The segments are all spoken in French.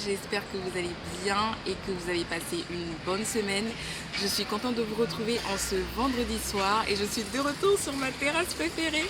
j'espère que vous allez bien et que vous avez passé une bonne semaine. Je suis contente de vous retrouver en ce vendredi soir et je suis de retour sur ma terrasse préférée.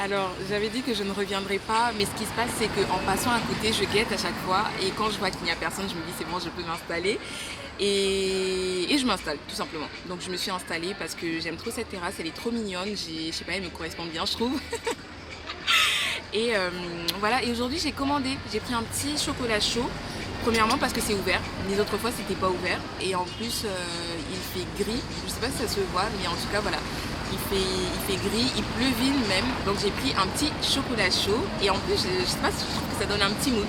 Alors, j'avais dit que je ne reviendrai pas, mais ce qui se passe, c'est qu'en passant à côté, je guette à chaque fois et quand je vois qu'il n'y a personne, je me dis c'est bon, je peux m'installer. Et je m'installe tout simplement. Donc je me suis installée parce que j'aime trop cette terrasse, elle est trop mignonne, je sais pas, elle me correspond bien je trouve. Et voilà, et aujourd'hui j'ai commandé, j'ai pris un petit chocolat chaud. Premièrement parce que c'est ouvert, les autres fois c'était pas ouvert. Et en plus il fait gris, je sais pas si ça se voit, mais en tout cas voilà. Il fait gris, il pleuville même. Donc j'ai pris un petit chocolat chaud. Et en plus je sais pas, je trouve que ça donne un petit mood.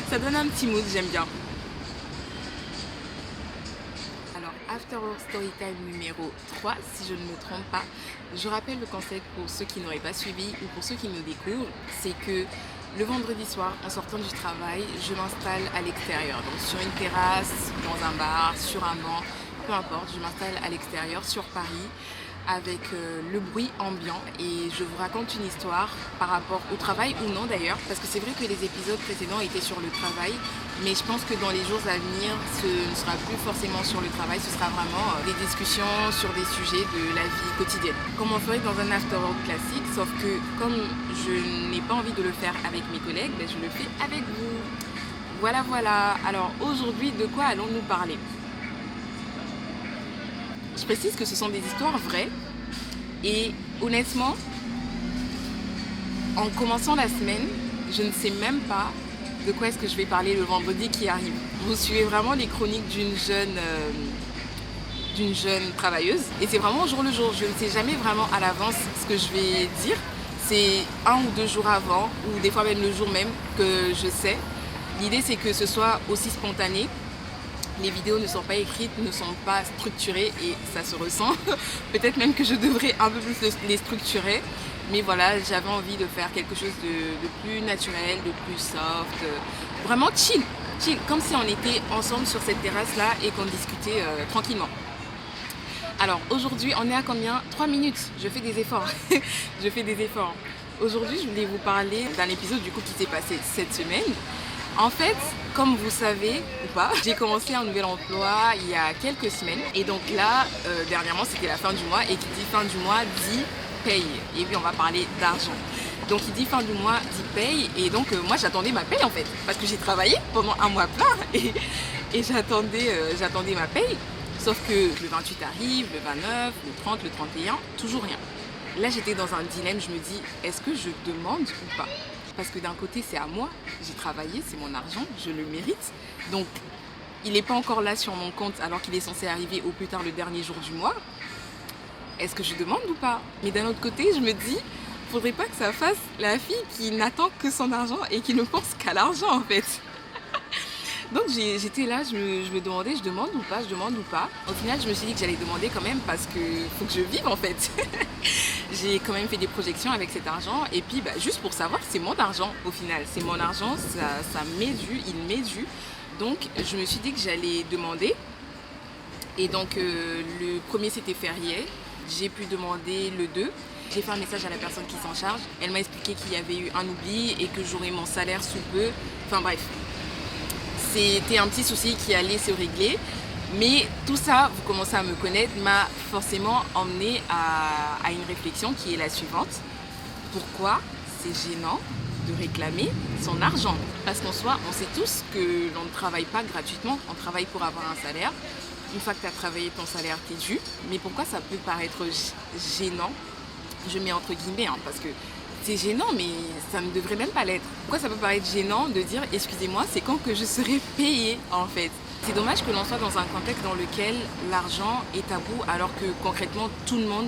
Ça donne un petit mood, j'aime bien. Alors, After Work Storytime numéro 3, si je ne me trompe pas, je rappelle le concept pour ceux qui n'auraient pas suivi ou pour ceux qui me découvrent, c'est que le vendredi soir, en sortant du travail, je m'installe à l'extérieur. Donc sur une terrasse, dans un bar, sur un banc, peu importe, je m'installe à l'extérieur, sur Paris, avec le bruit ambiant et je vous raconte une histoire par rapport au travail ou non d'ailleurs, parce que c'est vrai que les épisodes précédents étaient sur le travail, mais je pense que dans les jours à venir, ce ne sera plus forcément sur le travail, ce sera vraiment des discussions sur des sujets de la vie quotidienne. Comme on ferait dans un after work classique, sauf que comme je n'ai pas envie de le faire avec mes collègues, ben je le fais avec vous. Voilà, voilà. Alors aujourd'hui, de quoi allons-nous parler ? Je précise que ce sont des histoires vraies et honnêtement, en commençant la semaine, je ne sais même pas de quoi est-ce que je vais parler le vendredi qui arrive. Vous suivez vraiment les chroniques d'une jeune travailleuse et c'est vraiment au jour le jour. Je ne sais jamais vraiment à l'avance ce que je vais dire. C'est 1 ou 2 jours avant ou des fois même le jour même que je sais. L'idée c'est que ce soit aussi spontané. Les vidéos ne sont pas écrites, ne sont pas structurées et ça se ressent. Peut-être même que je devrais un peu plus les structurer. Mais voilà, j'avais envie de faire quelque chose de plus naturel, de plus soft. Vraiment chill, chill. Comme si on était ensemble sur cette terrasse-là et qu'on discutait tranquillement. Alors aujourd'hui, on est à combien ? 3 minutes. Je fais des efforts. Je fais des efforts. Aujourd'hui, je voulais vous parler d'un épisode du coup qui s'est passé cette semaine. En fait, comme vous savez ou pas, j'ai commencé un nouvel emploi il y a quelques semaines. Et donc là, dernièrement, c'était la fin du mois. Et qui dit fin du mois dit paye. Et puis on va parler d'argent. Donc il dit fin du mois dit paye. Et donc moi j'attendais ma paye en fait. Parce que j'ai travaillé pendant un mois plein. Et j'attendais ma paye. Sauf que le 28 arrive, le 29, le 30, le 31, toujours rien. Là j'étais dans un dilemme, je me dis, est-ce que je demande ou pas ? Parce que d'un côté c'est à moi, j'ai travaillé, c'est mon argent, je le mérite. Donc il n'est pas encore là sur mon compte alors qu'il est censé arriver au plus tard le dernier jour du mois. Est-ce que je demande ou pas ? Mais d'un autre côté je me dis, faudrait pas que ça fasse la fille qui n'attend que son argent et qui ne pense qu'à l'argent en fait. Donc j'étais là, je me demandais, je demande ou pas, je demande ou pas. Au final, je me suis dit que j'allais demander quand même parce que faut que je vive en fait. J'ai quand même fait des projections avec cet argent et puis juste pour savoir, c'est mon argent au final. C'est mon argent, ça m'est dû, il m'est dû. Donc je me suis dit que j'allais demander. Et donc le premier c'était férié, j'ai pu demander le 2. J'ai fait un message à la personne qui s'en charge. Elle m'a expliqué qu'il y avait eu un oubli et que j'aurais mon salaire sous peu. Enfin bref. C'était un petit souci qui allait se régler, mais tout ça, vous commencez à me connaître, m'a forcément emmené à une réflexion qui est la suivante. Pourquoi c'est gênant de réclamer son argent ? Parce qu'en soi, on sait tous que l'on ne travaille pas gratuitement, on travaille pour avoir un salaire. Une fois que tu as travaillé ton salaire, t'es dû. Mais pourquoi ça peut paraître gênant ? Je mets entre guillemets, parce que c'est gênant, mais ça ne devrait même pas l'être. Pourquoi ça peut paraître gênant de dire « excusez-moi, c'est quand que je serai payée » en fait. C'est dommage que l'on soit dans un contexte dans lequel l'argent est tabou alors que concrètement tout le monde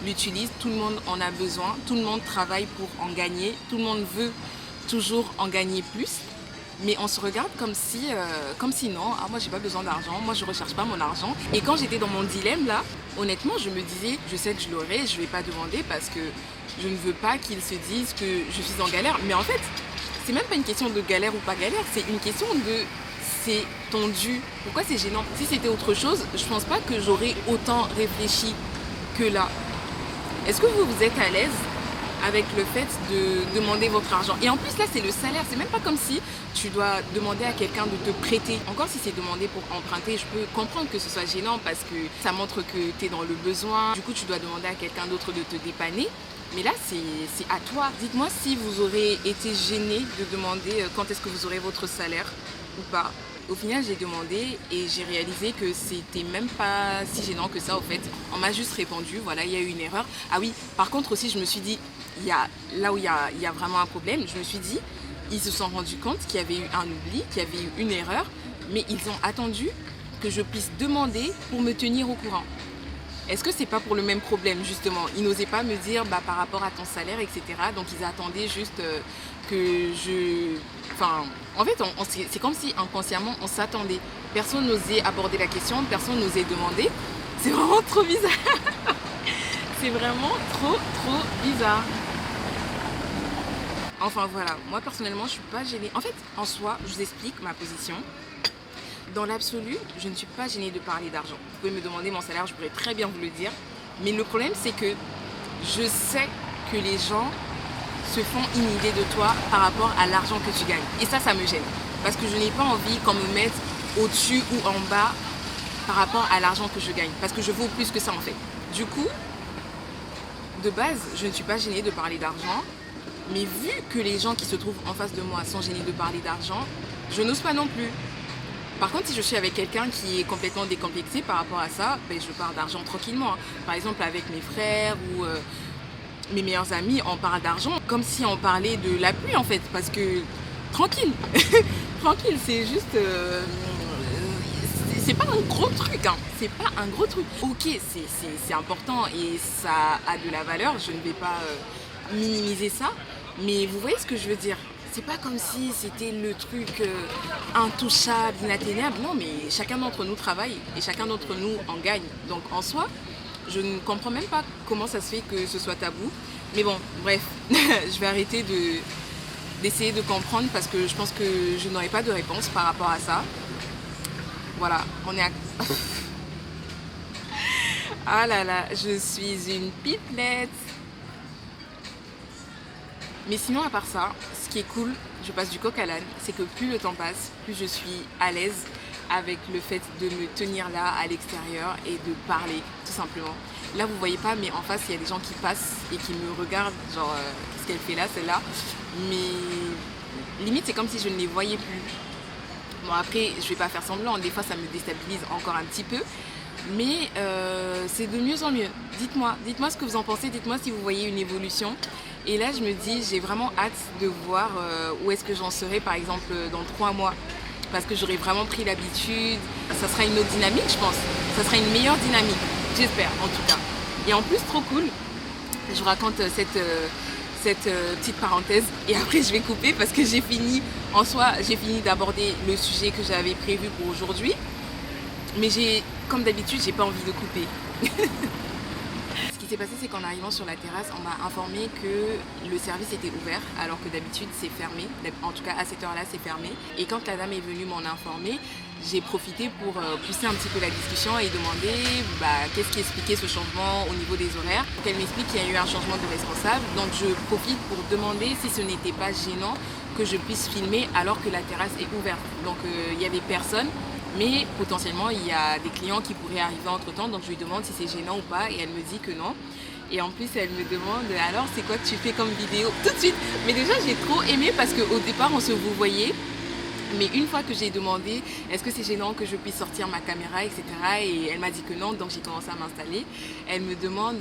l'utilise, tout le monde en a besoin, tout le monde travaille pour en gagner, tout le monde veut toujours en gagner plus. Mais on se regarde comme si non, moi j'ai pas besoin d'argent, moi je recherche pas mon argent. Et quand j'étais dans mon dilemme là, honnêtement je me disais, je sais que je l'aurai, je vais pas demander parce que je ne veux pas qu'ils se disent que je suis en galère. Mais en fait, c'est même pas une question de galère ou pas galère, c'est une question de c'est ton dû. Pourquoi c'est gênant ? Si c'était autre chose, je pense pas que j'aurais autant réfléchi que là. Est-ce que vous êtes à l'aise avec le fait de demander votre argent. Et en plus là c'est le salaire, c'est même pas comme si tu dois demander à quelqu'un de te prêter. Encore si c'est demandé pour emprunter, je peux comprendre que ce soit gênant parce que ça montre que tu es dans le besoin. Du coup tu dois demander à quelqu'un d'autre de te dépanner. Mais là c'est à toi. Dites-moi si vous aurez été gêné de demander quand est-ce que vous aurez votre salaire ou pas. Au final, j'ai demandé et j'ai réalisé que c'était même pas si gênant que ça, au fait. On m'a juste répondu, voilà, il y a eu une erreur. Ah oui, par contre aussi, je me suis dit, là où il y a vraiment un problème, je me suis dit, ils se sont rendus compte qu'il y avait eu un oubli, qu'il y avait eu une erreur, mais ils ont attendu que je puisse demander pour me tenir au courant. Est-ce que c'est pas pour le même problème, justement? Ils n'osaient pas me dire par rapport à ton salaire, etc. Donc ils attendaient juste que je... Enfin, en fait, c'est comme si inconsciemment on s'attendait. Personne n'osait aborder la question, personne n'osait demander. C'est vraiment trop bizarre. C'est vraiment trop bizarre. Enfin voilà, moi personnellement je suis pas gênée. En fait, en soi, je vous explique ma position. Dans l'absolu, je ne suis pas gênée de parler d'argent. Vous pouvez me demander mon salaire, je pourrais très bien vous le dire. Mais le problème, c'est que je sais que les gens se font une idée de toi par rapport à l'argent que tu gagnes. Et ça me gêne. Parce que je n'ai pas envie qu'on me mette au-dessus ou en bas par rapport à l'argent que je gagne. Parce que je vaux plus que ça en fait. Du coup, de base, je ne suis pas gênée de parler d'argent. Mais vu que les gens qui se trouvent en face de moi sont gênés de parler d'argent, je n'ose pas non plus. Par contre, si je suis avec quelqu'un qui est complètement décomplexé par rapport à ça, je parle d'argent tranquillement. Par exemple, avec mes frères ou mes meilleurs amis, on parle d'argent comme si on parlait de la pluie en fait. Parce que, tranquille, tranquille, c'est juste... c'est pas un gros truc, hein. C'est pas un gros truc. Ok, c'est important et ça a de la valeur, je ne vais pas minimiser ça. Mais vous voyez ce que je veux dire? C'est pas comme si c'était le truc intouchable, inatteignable. Non, mais chacun d'entre nous travaille et chacun d'entre nous en gagne. Donc en soi, je ne comprends même pas comment ça se fait que ce soit tabou. Mais bon, bref, je vais arrêter d'essayer de comprendre parce que je pense que je n'aurai pas de réponse par rapport à ça. Voilà, on est à... Ah là là, je suis une pipelette. Mais sinon, à part ça, ce qui est cool, je passe du coq à l'âne, c'est que plus le temps passe, plus je suis à l'aise avec le fait de me tenir là, à l'extérieur, et de parler, tout simplement. Là, vous voyez pas, mais en face, il y a des gens qui passent et qui me regardent, genre, qu'est-ce qu'elle fait là, celle-là? Mais limite, c'est comme si je ne les voyais plus. Bon, après, je vais pas faire semblant, des fois, ça me déstabilise encore un petit peu. Mais c'est de mieux en mieux. Dites-moi ce que vous en pensez, dites-moi si vous voyez une évolution. Et là, je me dis, j'ai vraiment hâte de voir où est-ce que j'en serai, par exemple, dans 3 mois. Parce que j'aurai vraiment pris l'habitude. Ça sera une autre dynamique, je pense. Ça sera une meilleure dynamique, j'espère, en tout cas. Et en plus, trop cool, je vous raconte cette petite parenthèse. Et après, je vais couper parce que j'ai fini d'aborder le sujet que j'avais prévu pour aujourd'hui. Mais comme d'habitude, j'ai pas envie de couper. Ce qui s'est passé, c'est qu'en arrivant sur la terrasse, on m'a informé que le service était ouvert, alors que d'habitude c'est fermé. En tout cas, à cette heure-là, c'est fermé. Et quand la dame est venue m'en informer, j'ai profité pour pousser un petit peu la discussion et demander qu'est-ce qui expliquait ce changement au niveau des horaires. Donc elle m'explique qu'il y a eu un changement de responsable. Donc je profite pour demander si ce n'était pas gênant que je puisse filmer alors que la terrasse est ouverte. Donc il y avait personne. Mais potentiellement, il y a des clients qui pourraient arriver entre temps, donc je lui demande si c'est gênant ou pas, et elle me dit que non. Et en plus, elle me demande alors c'est quoi que tu fais comme vidéo tout de suite. Mais déjà, j'ai trop aimé parce qu'au départ, on se vous voyait. Mais une fois que j'ai demandé est-ce que c'est gênant que je puisse sortir ma caméra, etc. Et elle m'a dit que non, donc j'ai commencé à m'installer. Elle me demande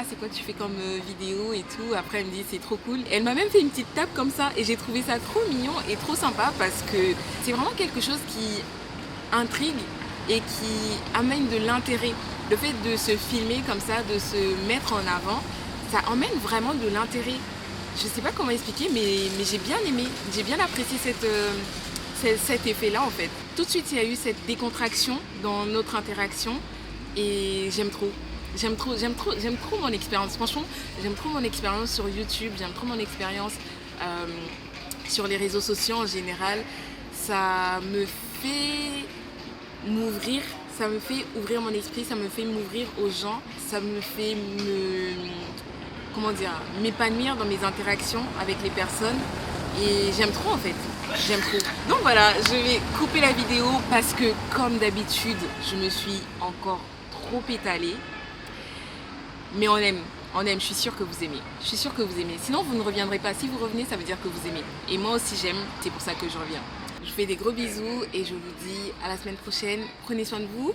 c'est quoi que tu fais comme vidéo et tout. Après elle me dit c'est trop cool. Elle m'a même fait une petite tape comme ça et j'ai trouvé ça trop mignon et trop sympa parce que c'est vraiment quelque chose qui intrigue et qui amène de l'intérêt. Le fait de se filmer comme ça, de se mettre en avant, ça emmène vraiment de l'intérêt. Je sais pas comment expliquer, mais j'ai bien aimé, j'ai bien apprécié cet effet-là en fait. Tout de suite, il y a eu cette décontraction dans notre interaction et j'aime trop. J'aime trop mon expérience. Franchement, j'aime trop mon expérience sur YouTube, j'aime trop mon expérience sur les réseaux sociaux en général. Ça me fait m'ouvrir, ça me fait ouvrir mon esprit, ça me fait m'ouvrir aux gens, ça me fait comment dire, m'épanouir dans mes interactions avec les personnes. Et j'aime trop en fait, j'aime trop. Donc voilà, je vais couper la vidéo parce que comme d'habitude, je me suis encore trop étalée. Mais on aime, je suis sûre que vous aimez. Je suis sûre que vous aimez. Sinon, vous ne reviendrez pas. Si vous revenez, ça veut dire que vous aimez. Et moi aussi, j'aime. C'est pour ça que je reviens. Je vous fais des gros bisous et je vous dis à la semaine prochaine. Prenez soin de vous.